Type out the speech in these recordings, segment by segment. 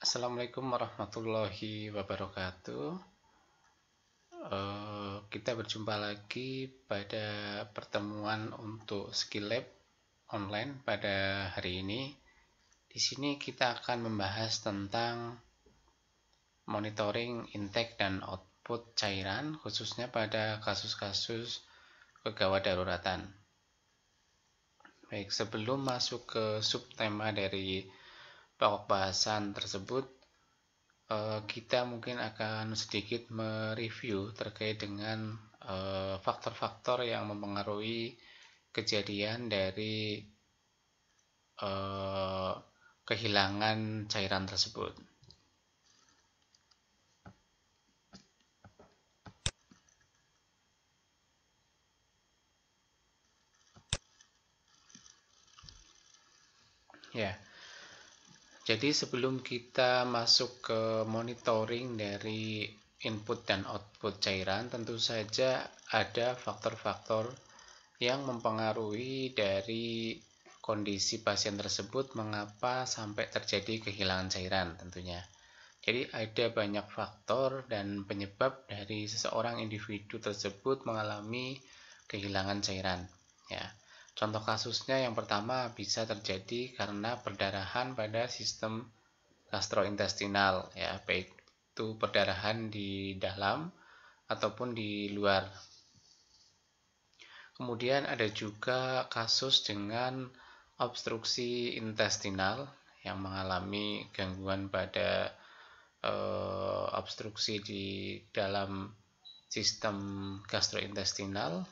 Assalamualaikum warahmatullahi wabarakatuh. Kita berjumpa lagi pada pertemuan untuk skill lab online pada hari ini. Di sini kita akan membahas tentang monitoring intake dan output cairan, khususnya pada kasus-kasus kegawat daruratan. Baik, sebelum masuk ke subtema dari pokok bahasan tersebut, kita mungkin akan sedikit mereview terkait dengan faktor-faktor yang mempengaruhi kejadian dari kehilangan cairan tersebut. Ya, jadi sebelum kita masuk ke monitoring dari input dan output cairan, tentu saja ada faktor-faktor yang mempengaruhi dari kondisi pasien tersebut, mengapa sampai terjadi kehilangan cairan tentunya. Jadi ada banyak faktor dan penyebab dari seseorang individu tersebut mengalami kehilangan cairan. Ya, contoh kasusnya yang pertama bisa terjadi karena perdarahan pada sistem gastrointestinal, ya, baik itu perdarahan di dalam ataupun di luar. Kemudian ada juga kasus dengan obstruksi intestinal yang mengalami gangguan pada obstruksi di dalam sistem gastrointestinal.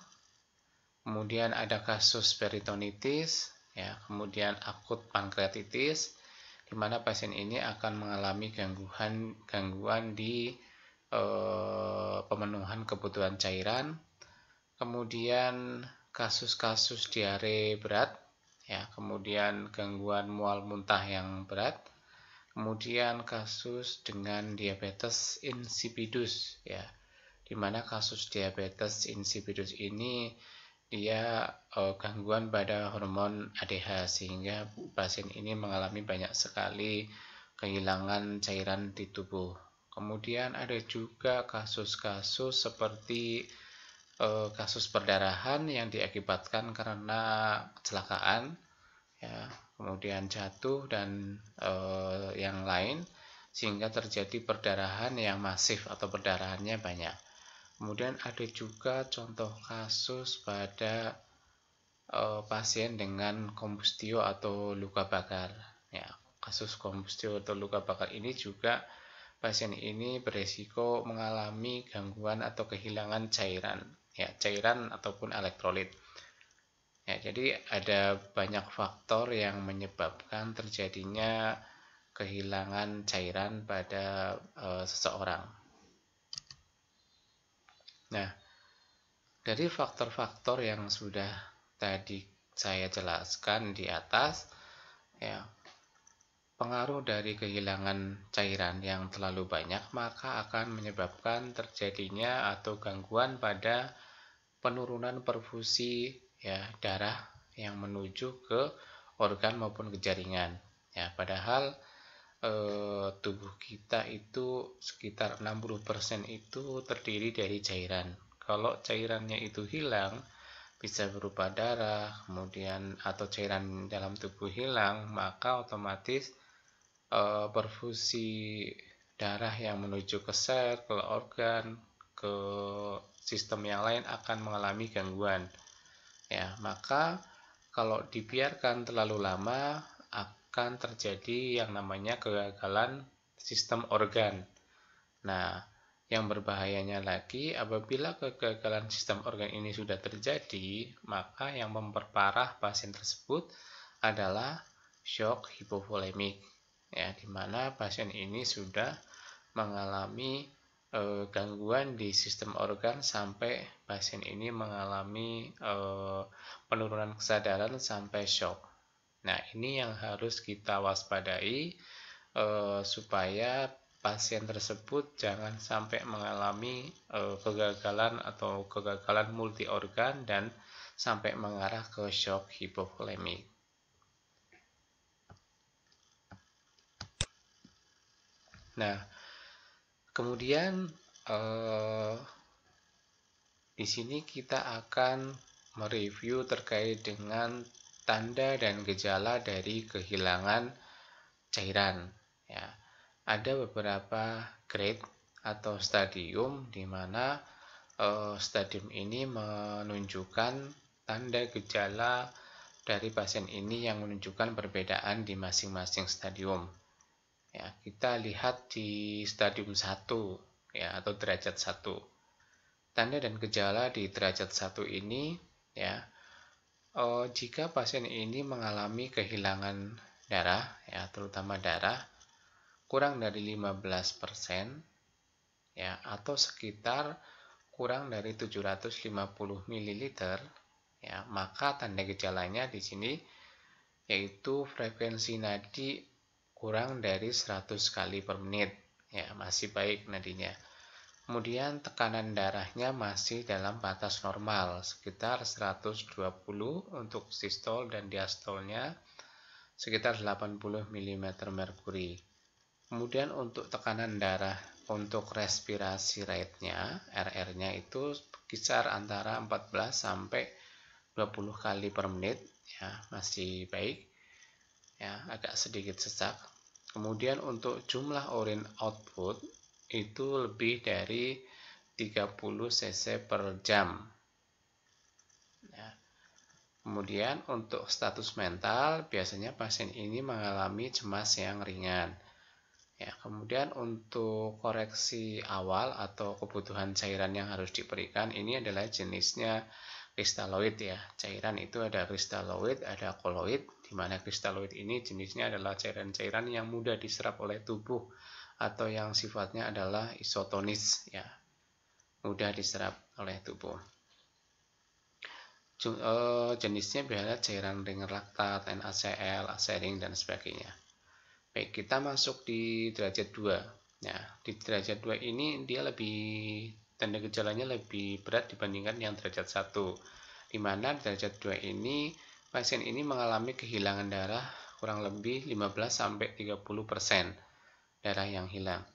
Kemudian ada kasus peritonitis, ya, kemudian akut pankreatitis, di mana pasien ini akan mengalami gangguan di pemenuhan kebutuhan cairan. Kemudian kasus-kasus diare berat, ya, kemudian gangguan mual muntah yang berat, kemudian kasus dengan diabetes insipidus, ya, di mana kasus diabetes insipidus ini dia gangguan pada hormon ADH, sehingga pasien ini mengalami banyak sekali kehilangan cairan di tubuh. Kemudian ada juga kasus-kasus seperti kasus perdarahan yang diakibatkan karena kecelakaan, ya, kemudian jatuh dan yang lain, sehingga terjadi perdarahan yang masif atau perdarahannya banyak. Kemudian ada juga contoh kasus pada pasien dengan kombustio atau luka bakar. Ya, kasus kombustio atau luka bakar ini juga pasien ini beresiko mengalami gangguan atau kehilangan cairan, ya, cairan ataupun elektrolit. Ya, jadi ada banyak faktor yang menyebabkan terjadinya kehilangan cairan pada seseorang. Nah, dari faktor-faktor yang sudah tadi saya jelaskan di atas, ya, pengaruh dari kehilangan cairan yang terlalu banyak maka akan menyebabkan terjadinya atau gangguan pada penurunan perfusi, ya, darah yang menuju ke organ maupun ke jaringan. Ya, padahal tubuh kita itu sekitar 60% itu terdiri dari cairan. Kalau cairannya itu hilang, bisa berupa darah, kemudian atau cairan dalam tubuh hilang, maka otomatis perfusi darah yang menuju ke sel, ke organ, ke sistem yang lain akan mengalami gangguan. Ya, maka kalau dibiarkan terlalu lama akan terjadi yang namanya kegagalan sistem organ. Nah, yang berbahayanya lagi, apabila kegagalan sistem organ ini sudah terjadi, maka yang memperparah pasien tersebut adalah shock hipovolemik, ya, di mana pasien ini sudah mengalami gangguan di sistem organ sampai pasien ini mengalami penurunan kesadaran sampai shock. Nah, ini yang harus kita waspadai supaya pasien tersebut jangan sampai mengalami kegagalan atau kegagalan multi organ dan sampai mengarah ke shock hipovolemik. Nah, kemudian di sini kita akan mereview terkait dengan tanda dan gejala dari kehilangan cairan. Ya, ada beberapa grade atau stadium di mana stadium ini menunjukkan tanda gejala dari pasien ini yang menunjukkan perbedaan di masing-masing stadium. Ya, kita lihat di stadium 1 ya, atau derajat 1. Tanda dan gejala di derajat 1 ini ya, jika pasien ini mengalami kehilangan darah ya, terutama darah kurang dari 15% ya, atau sekitar kurang dari 750 ml ya, maka tanda gejalanya di sini yaitu frekuensi nadi kurang dari 100 kali per menit ya, masih baik nadinya. Kemudian tekanan darahnya masih dalam batas normal sekitar 120 untuk sistol dan diastolnya sekitar 80 mm merkuri. Kemudian untuk tekanan darah untuk respirasi rate-nya, RR-nya itu kisar antara 14 sampai 20 kali per menit ya, masih baik. Ya, agak sedikit sesak. Kemudian untuk jumlah urin output itu lebih dari 30 cc per jam. Ya. Kemudian untuk status mental biasanya pasien ini mengalami cemas yang ringan. Ya, kemudian untuk koreksi awal atau kebutuhan cairan yang harus diberikan ini adalah jenisnya kristaloid ya. Cairan itu ada kristaloid, ada koloid, di mana kristaloid ini jenisnya adalah cairan-cairan yang mudah diserap oleh tubuh atau yang sifatnya adalah isotonis ya, mudah diserap oleh tubuh. Jenisnya biasanya cairan ring laktat, NaCl, asering dan sebagainya. Baik, kita masuk di derajat 2. Nah, di derajat 2 ini dia lebih, tanda gejalanya lebih berat dibandingkan yang derajat 1. Di mana derajat 2 ini pasien ini mengalami kehilangan darah kurang lebih 15-30% darah yang hilang.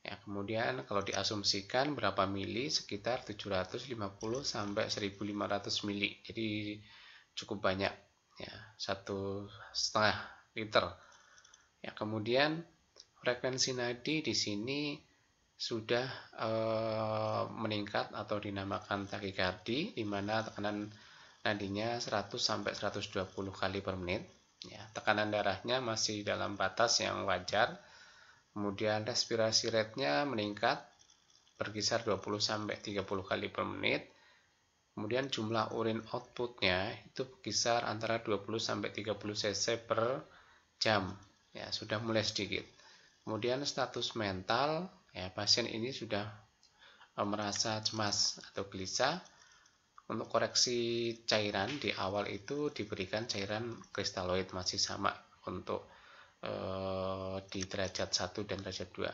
Ya, kemudian kalau diasumsikan berapa mili, sekitar 750-1500 mili. Jadi cukup banyak ya, 1,5 liter. Ya, kemudian frekuensi nadi di sini sudah meningkat atau dinamakan takikardi, di mana tekanan nadinya 100-120 kali per menit. Ya, tekanan darahnya masih dalam batas yang wajar. Kemudian respirasi rate-nya meningkat berkisar 20-30 kali per menit. Kemudian jumlah urin output-nya itu berkisar antara 20-30 cc per jam. Ya, sudah mulai sedikit. Kemudian status mental, ya, pasien ini sudah merasa cemas atau gelisah. Untuk koreksi cairan di awal itu diberikan cairan kristaloid, masih sama untuk di derajat 1 dan derajat 2.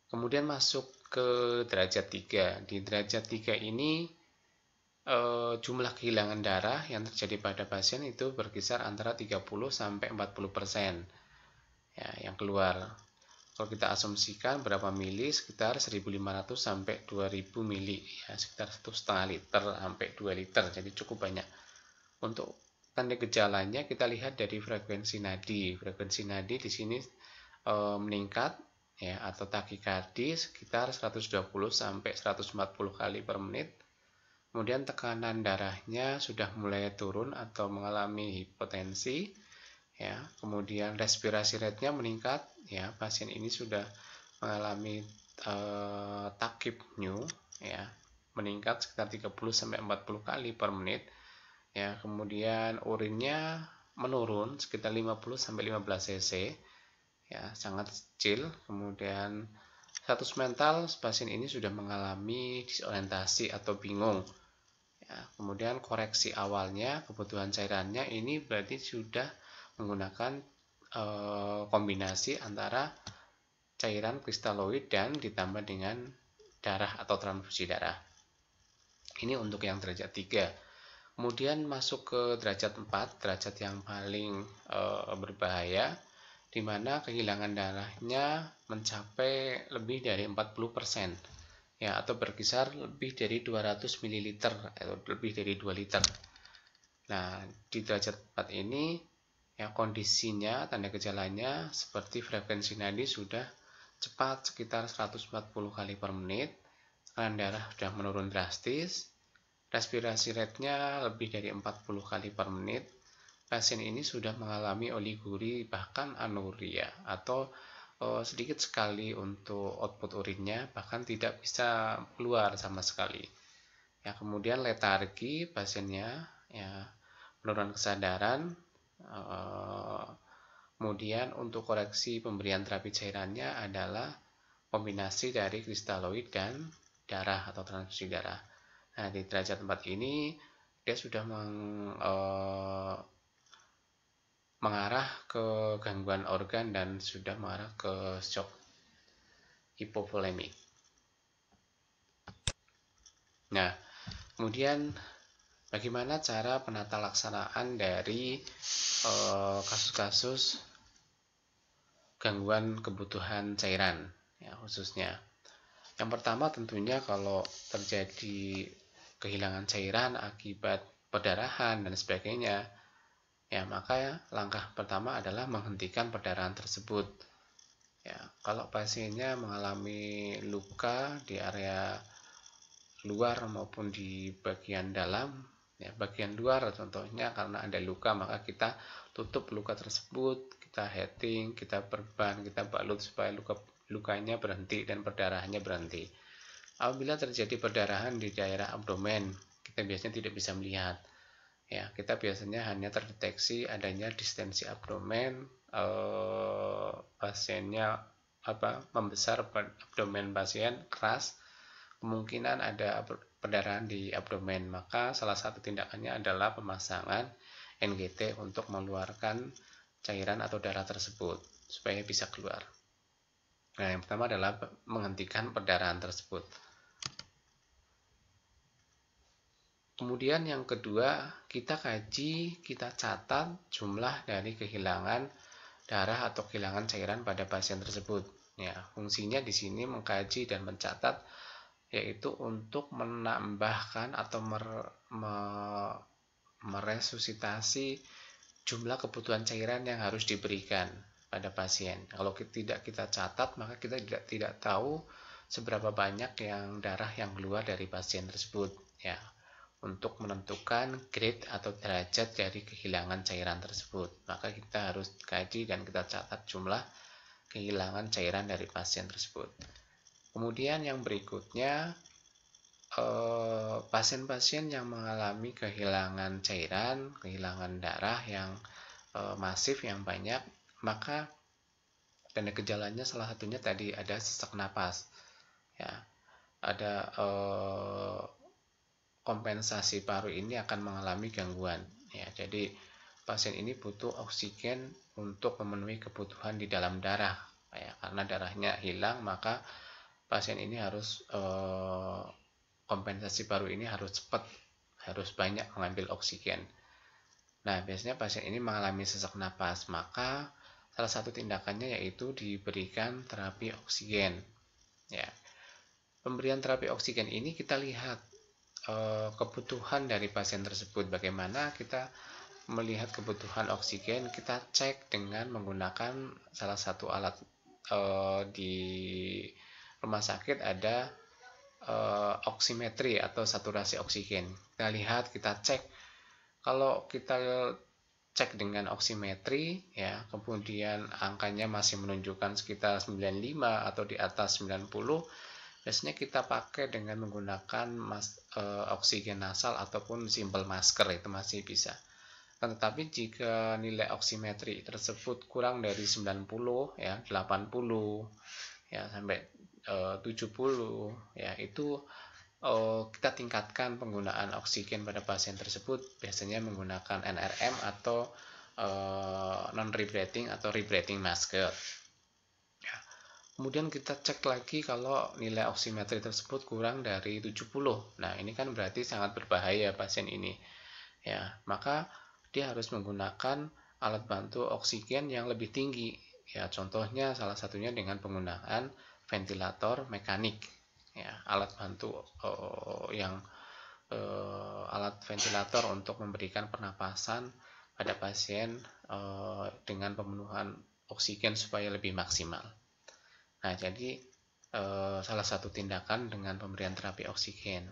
Kemudian masuk ke derajat 3. Di derajat 3 ini jumlah kehilangan darah yang terjadi pada pasien itu berkisar antara 30-40% ya, yang keluar. Kalau kita asumsikan berapa mili, sekitar 1.500 sampai 2.000 mili ya, sekitar 1,5 liter sampai 2 liter, jadi cukup banyak. Untuk tanda gejalanya kita lihat dari frekuensi nadi. Frekuensi nadi di sini meningkat ya, atau takikardi sekitar 120 sampai 140 kali per menit. Kemudian tekanan darahnya sudah mulai turun atau mengalami hipotensi ya. Kemudian respirasi rate-nya meningkat ya, pasien ini sudah mengalami takipneu ya, meningkat sekitar 30 sampai 40 kali per menit. Ya, kemudian urinnya menurun sekitar 50-15 cc ya, sangat kecil. Kemudian status mental pasien ini sudah mengalami disorientasi atau bingung ya. Kemudian koreksi awalnya kebutuhan cairannya ini berarti sudah menggunakan kombinasi antara cairan kristaloid dan ditambah dengan darah atau transfusi darah. Ini untuk yang derajat 3. Kemudian masuk ke derajat 4, derajat yang paling berbahaya, di mana kehilangan darahnya mencapai lebih dari 40%, ya, atau berkisar lebih dari 200 ml atau lebih dari 2 liter. Nah, di derajat 4 ini ya kondisinya, tanda gejalanya seperti frekuensi nadi sudah cepat sekitar 140 kali per menit, tekanan darah sudah menurun drastis, respirasi rate-nya lebih dari 40 kali per menit. Pasien ini sudah mengalami oliguria bahkan anuria atau sedikit sekali untuk output urinnya, bahkan tidak bisa keluar sama sekali. Ya, kemudian letargi pasiennya, ya, penurunan kesadaran. Kemudian untuk koreksi pemberian terapi cairannya adalah kombinasi dari kristaloid dan darah atau transfusi darah. Nah, di derajat 4 ini dia sudah mengarah ke gangguan organ dan sudah mengarah ke shock hipovolemik. Nah, kemudian bagaimana cara penata laksanaan dari kasus-kasus gangguan kebutuhan cairan, ya, khususnya. Yang pertama tentunya kalau terjadi kehilangan cairan akibat perdarahan dan sebagainya, ya, maka langkah pertama adalah menghentikan perdarahan tersebut. Ya, kalau pasiennya mengalami luka di area luar maupun di bagian dalam, ya, bagian luar contohnya karena ada luka, maka kita tutup luka tersebut, kita heating, kita perban, kita balut supaya lukanya berhenti dan perdarahannya berhenti. Apabila terjadi perdarahan di daerah abdomen, kita biasanya tidak bisa melihat. Ya, kita biasanya hanya terdeteksi adanya distensi abdomen, pasiennya membesar abdomen pasien keras, kemungkinan ada perdarahan di abdomen, maka salah satu tindakannya adalah pemasangan NGT untuk mengeluarkan cairan atau darah tersebut supaya bisa keluar. Nah, yang pertama adalah menghentikan perdarahan tersebut. Kemudian yang kedua, kita kaji, kita catat jumlah dari kehilangan darah atau kehilangan cairan pada pasien tersebut. Ya, fungsinya di sini mengkaji dan mencatat, yaitu untuk menambahkan atau meresusitasi jumlah kebutuhan cairan yang harus diberikan pada pasien. Kalau tidak kita catat, maka kita tidak tahu seberapa banyak yang darah yang keluar dari pasien tersebut, ya, untuk menentukan grade atau derajat dari kehilangan cairan tersebut. Maka kita harus kaji dan kita catat jumlah kehilangan cairan dari pasien tersebut. Kemudian yang berikutnya, pasien-pasien yang mengalami kehilangan cairan, kehilangan darah yang masif, yang banyak, maka tanda gejalanya salah satunya tadi ada sesak napas, ya, ada kompensasi paru ini akan mengalami gangguan, ya. Jadi pasien ini butuh oksigen untuk memenuhi kebutuhan di dalam darah, ya, karena darahnya hilang, maka pasien ini harus kompensasi paru ini harus cepat, harus banyak mengambil oksigen. Nah, biasanya pasien ini mengalami sesak napas, maka salah satu tindakannya yaitu diberikan terapi oksigen. Ya, pemberian terapi oksigen ini kita lihat kebutuhan dari pasien tersebut. Bagaimana kita melihat kebutuhan oksigen? Kita cek dengan menggunakan salah satu alat di rumah sakit, ada oximetri atau saturasi oksigen. Kita lihat, kita cek. Kalau kita cek dengan oximetri, ya, kemudian angkanya masih menunjukkan sekitar 95 atau di atas 90, biasanya kita pakai dengan menggunakan oksigen nasal ataupun simple masker, itu masih bisa. Tetapi jika nilai oximetri tersebut kurang dari 90, ya, 80, ya, sampai 70, ya, itu kita tingkatkan penggunaan oksigen pada pasien tersebut, biasanya menggunakan NRM atau non-rebreathing atau rebreathing masker. Ya. Kemudian kita cek lagi kalau nilai oximetri tersebut kurang dari 70. Nah, ini kan berarti sangat berbahaya pasien ini. Ya, maka dia harus menggunakan alat bantu oksigen yang lebih tinggi, Ya, contohnya salah satunya dengan penggunaan ventilator mekanik. Ya, alat bantu alat ventilator untuk memberikan pernapasan pada pasien dengan pemenuhan oksigen supaya lebih maksimal. Nah, jadi salah satu tindakan dengan pemberian terapi oksigen.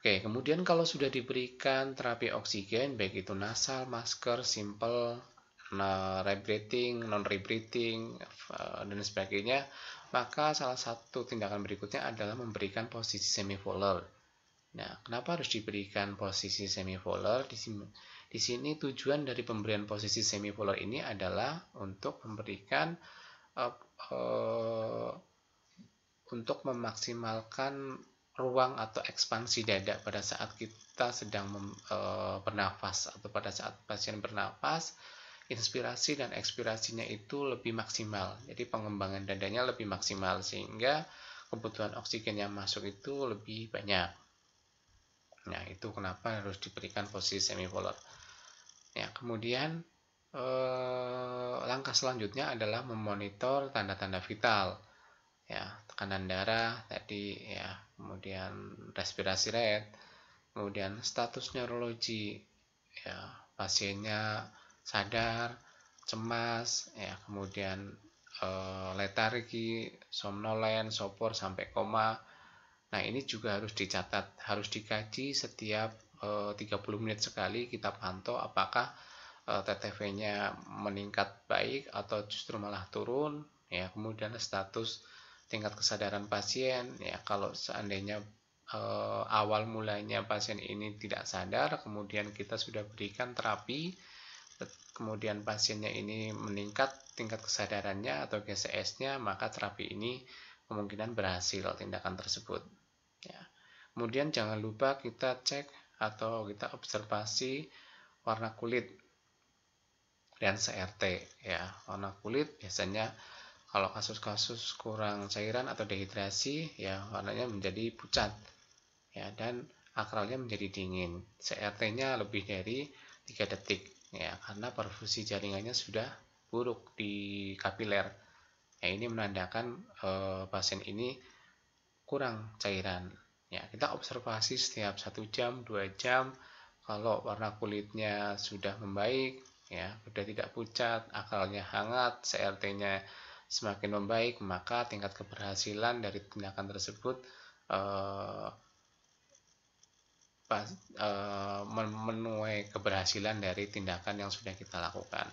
Oke, kemudian kalau sudah diberikan terapi oksigen, baik itu nasal, masker, simple, rebreathing, non-rebreathing, dan sebagainya, maka salah satu tindakan berikutnya adalah memberikan posisi semipolar. Nah, kenapa harus diberikan posisi semipolar? Di sini tujuan dari pemberian posisi semipolar ini adalah untuk memberikan untuk memaksimalkan ruang atau ekspansi dada pada saat kita sedang bernafas atau pada saat pasien bernafas, inspirasi dan ekspirasinya itu lebih maksimal. Jadi pengembangan dadanya lebih maksimal sehingga kebutuhan oksigen yang masuk itu lebih banyak. Nah, itu kenapa harus diberikan posisi semipolar. Ya, kemudian langkah selanjutnya adalah memonitor tanda-tanda vital. Ya, tekanan darah tadi ya, kemudian respirasi rate, kemudian status neurologi, ya, pasiennya sadar, cemas, ya, kemudian letargi, somnolen, sopor sampai koma. Nah, ini juga harus dicatat, harus dikaji setiap 30 menit sekali kita pantau apakah TTV-nya meningkat baik atau justru malah turun, ya, kemudian status tingkat kesadaran pasien, ya, kalau seandainya awal mulanya pasien ini tidak sadar, kemudian kita sudah berikan terapi, kemudian pasiennya ini meningkat tingkat kesadarannya atau GCS-nya, maka terapi ini kemungkinan berhasil tindakan tersebut. Ya. Kemudian jangan lupa kita cek atau kita observasi warna kulit dan CRT. Ya, warna kulit biasanya kalau kasus-kasus kurang cairan atau dehidrasi, ya warnanya menjadi pucat, ya, dan akralnya menjadi dingin. CRT-nya lebih dari 3 detik, ya, karena perfusi jaringannya sudah buruk di kapiler. Ya, ini menandakan pasien ini kurang cairan. Ya, kita observasi setiap 1 jam, 2 jam. Kalau warna kulitnya sudah membaik, ya, sudah tidak pucat, akralnya hangat, CRT-nya semakin membaik, maka tingkat keberhasilan dari tindakan tersebut menuai keberhasilan dari tindakan yang sudah kita lakukan.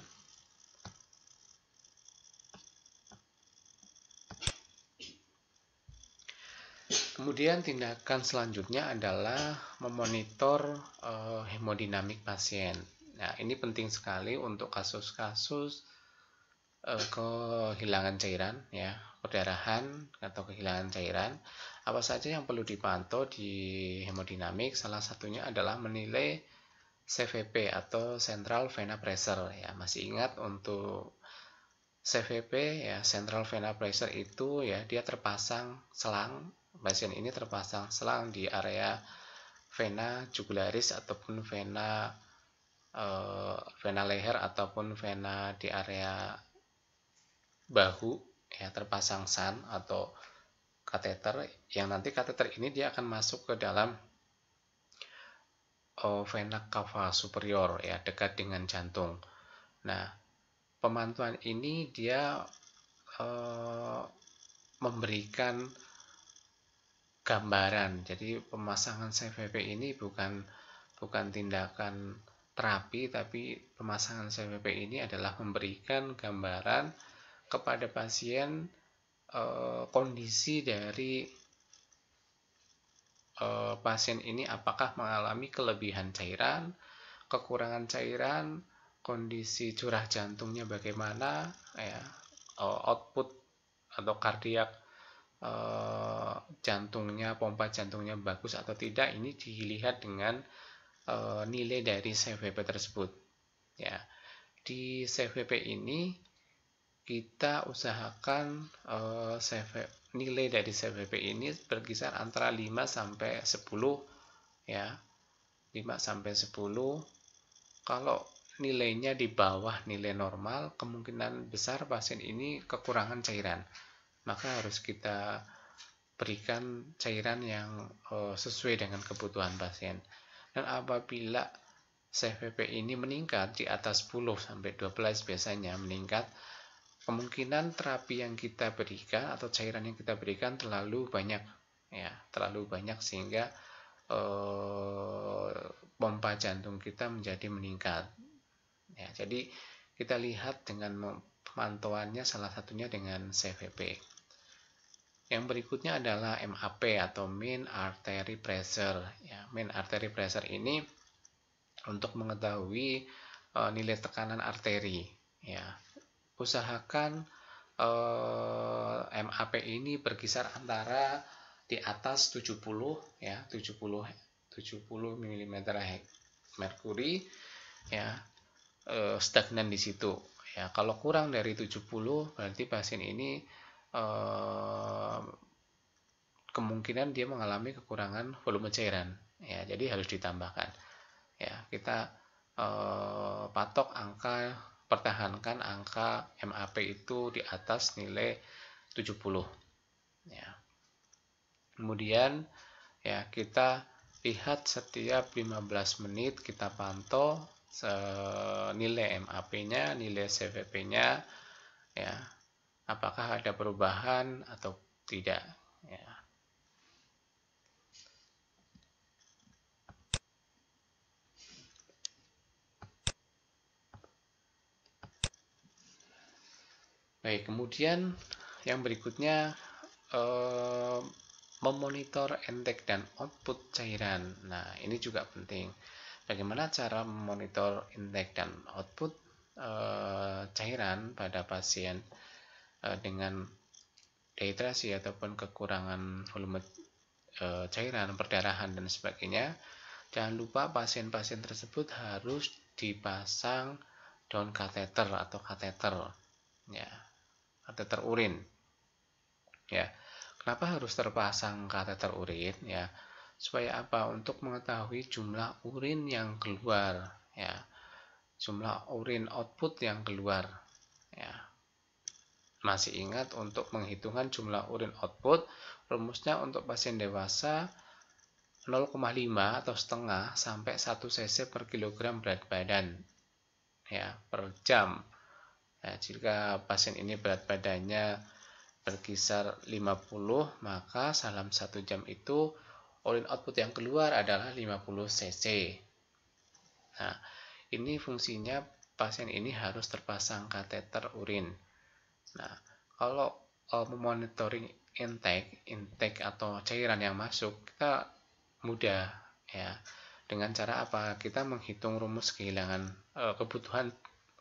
Kemudian tindakan selanjutnya adalah memonitor hemodinamik pasien. Nah, ini penting sekali untuk kasus-kasus kehilangan cairan, ya, perdarahan atau kehilangan cairan. Apa saja yang perlu dipantau di hemodinamik? Salah satunya adalah menilai CVP atau Central Vena Pressure. Ya, masih ingat untuk CVP, ya, Central Vena Pressure itu, ya, dia terpasang selang, pasien ini terpasang selang di area vena jugularis ataupun vena leher ataupun vena di area bahu, ya, terpasang SAN atau kateter, yang nanti kateter ini dia akan masuk ke dalam vena cava superior, ya, dekat dengan jantung. Nah, pemantauan ini dia memberikan gambaran. Jadi pemasangan CVP ini bukan tindakan terapi, tapi pemasangan CVP ini adalah memberikan gambaran kepada pasien kondisi dari pasien ini apakah mengalami kelebihan cairan, kekurangan cairan, kondisi curah jantungnya bagaimana, ya, output atau kardiak jantungnya, pompa jantungnya bagus atau tidak. Ini dilihat dengan nilai dari CVP tersebut. Ya, di CVP ini kita usahakan nilai dari CVP ini berkisar antara 5 sampai 10, ya. 5-10. Kalau nilainya di bawah nilai normal, kemungkinan besar pasien ini kekurangan cairan. Maka harus kita berikan cairan yang sesuai dengan kebutuhan pasien. Dan apabila CVP ini meningkat di atas 10-12 biasanya meningkat, kemungkinan terapi yang kita berikan atau cairan yang kita berikan terlalu banyak, ya, terlalu banyak sehingga pompa jantung kita menjadi meningkat. Ya, jadi kita lihat dengan pemantauannya salah satunya dengan CVP. Yang berikutnya adalah MAP atau Mean Artery Pressure. Ya, Mean Artery Pressure ini untuk mengetahui nilai tekanan arteri. Ya, usahakan MAP ini berkisar antara di atas 70, ya, 70 mm merkuri, ya, stagnan di situ. Ya, kalau kurang dari 70 berarti pasien ini kemungkinan dia mengalami kekurangan volume cairan. Ya, jadi harus ditambahkan. Ya, kita patok angka, pertahankan angka MAP itu di atas nilai 70. Ya. Kemudian ya kita lihat setiap 15 menit kita pantau nilai MAP-nya, nilai CVP-nya, ya, apakah ada perubahan atau tidak. Ya. Baik, kemudian yang berikutnya memonitor intake dan output cairan. Nah, ini juga penting. Bagaimana cara memonitor intake dan output cairan pada pasien dengan dehidrasi ataupun kekurangan volume cairan, perdarahan dan sebagainya. Jangan lupa pasien-pasien tersebut harus dipasang down kateter atau kateter, ya, kateter urin. Ya, kenapa harus terpasang kateter urin? Ya, supaya apa? Untuk mengetahui jumlah urin yang keluar, ya, jumlah urin output yang keluar. Ya, masih ingat untuk menghitungan jumlah urin output, rumusnya untuk pasien dewasa 0,5 atau setengah sampai 1 cc per kilogram berat badan, ya, per jam. Ya, jika pasien ini berat badannya berkisar 50, maka dalam 1 jam itu urin output yang keluar adalah 50 cc. Nah, ini fungsinya pasien ini harus terpasang kateter urin. Nah, kalau memonitoring intake atau cairan yang masuk, kita mudah, ya. Dengan cara apa? Kita menghitung rumus kehilangan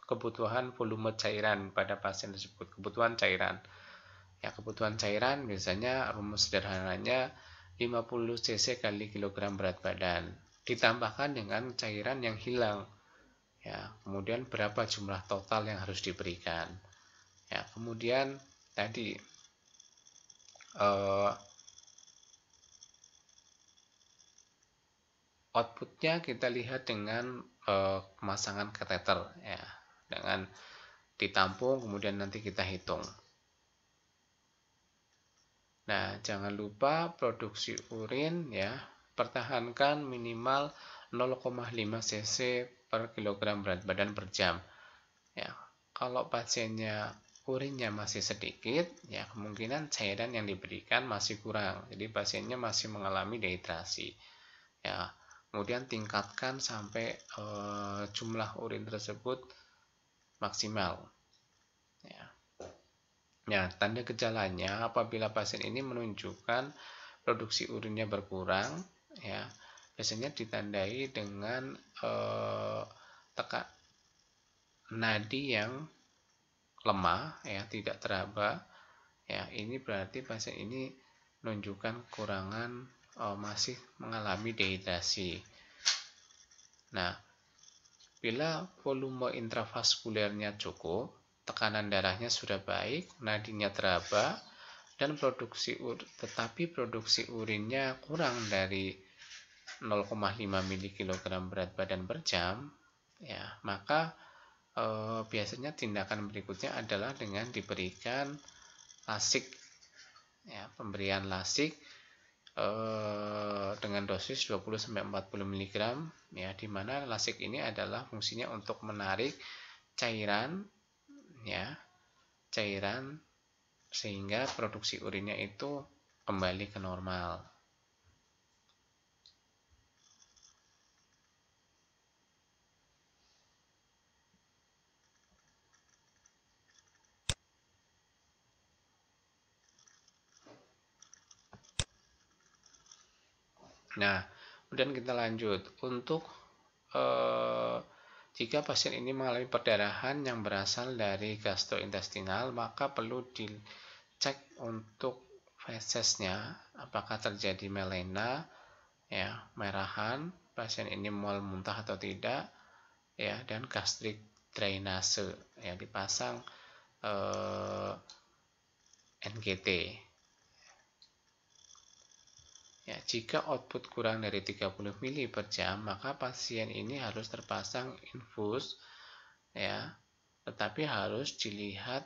kebutuhan volume cairan pada pasien tersebut, kebutuhan cairan. Ya, kebutuhan cairan biasanya rumus sederhananya 50 cc kali kilogram berat badan ditambahkan dengan cairan yang hilang. Ya, kemudian berapa jumlah total yang harus diberikan. Ya, kemudian tadi outputnya kita lihat dengan pemasangan kateter, ya, dengan ditampung kemudian nanti kita hitung. Nah, jangan lupa produksi urin, ya, pertahankan minimal 0,5 cc per kilogram berat badan per jam. Ya, kalau pasiennya urinnya masih sedikit, ya, kemungkinan cairan yang diberikan masih kurang. Jadi pasiennya masih mengalami dehidrasi. Ya, kemudian tingkatkan sampai jumlah urin tersebut maksimal. Ya. Ya, tanda gejalanya apabila pasien ini menunjukkan produksi urinnya berkurang, ya, biasanya ditandai dengan tekak nadi yang lemah, ya, tidak teraba. Ya, ini berarti pasien ini menunjukkan kekurangan, masih mengalami dehidrasi. Nah, bila volume intravaskulernya cukup, tekanan darahnya sudah baik, nadinya teraba, dan tetapi produksi urinnya kurang dari 0,5 mg berat badan per jam, ya, maka biasanya tindakan berikutnya adalah dengan diberikan lasik, ya, pemberian lasik dengan dosis 20-40 mg, ya, di mana lasik ini adalah fungsinya untuk menarik cairan, ya, cairan sehingga produksi urinnya itu kembali ke normal. Nah, kemudian kita lanjut untuk jika pasien ini mengalami perdarahan yang berasal dari gastrointestinal, maka perlu dicek untuk fesesnya apakah terjadi melena, ya, merahan, pasien ini mual muntah atau tidak, ya, dan gastrik drainase, yang dipasang NGT. Ya, jika output kurang dari 30 mili per jam, maka pasien ini harus terpasang infus, ya, tetapi harus dilihat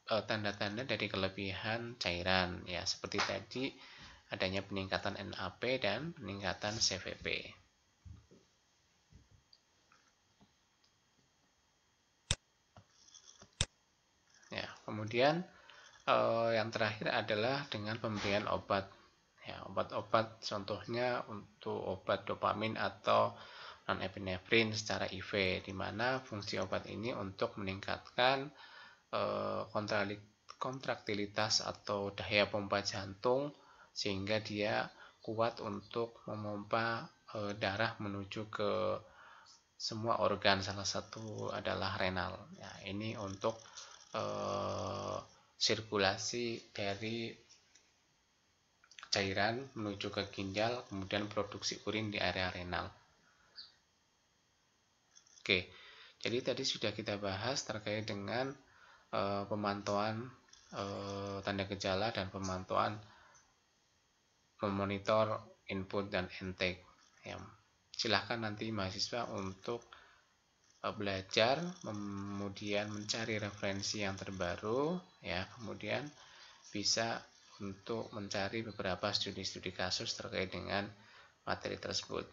tanda-tanda dari kelebihan cairan, ya, seperti tadi adanya peningkatan NAP dan peningkatan CVP. Ya, kemudian yang terakhir adalah dengan pemberian obat. Ya, obat-obat contohnya untuk obat dopamin atau norepinefrin secara IV, di mana fungsi obat ini untuk meningkatkan kontraktilitas atau daya pompa jantung sehingga dia kuat untuk memompa darah menuju ke semua organ, salah satu adalah renal. Ya, ini untuk sirkulasi dari cairan menuju ke ginjal, kemudian produksi urin di area renal. Oke, jadi tadi sudah kita bahas terkait dengan pemantauan tanda gejala dan pemantauan memonitor input dan intake. Ya, silahkan nanti mahasiswa untuk belajar, kemudian mencari referensi yang terbaru, ya, kemudian bisa untuk mencari beberapa studi-studi kasus terkait dengan materi tersebut.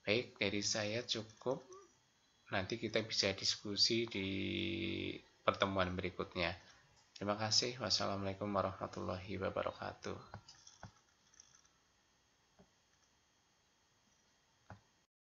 Baik, dari saya cukup. Nanti kita bisa diskusi di pertemuan berikutnya. Terima kasih. Wassalamualaikum warahmatullahi wabarakatuh.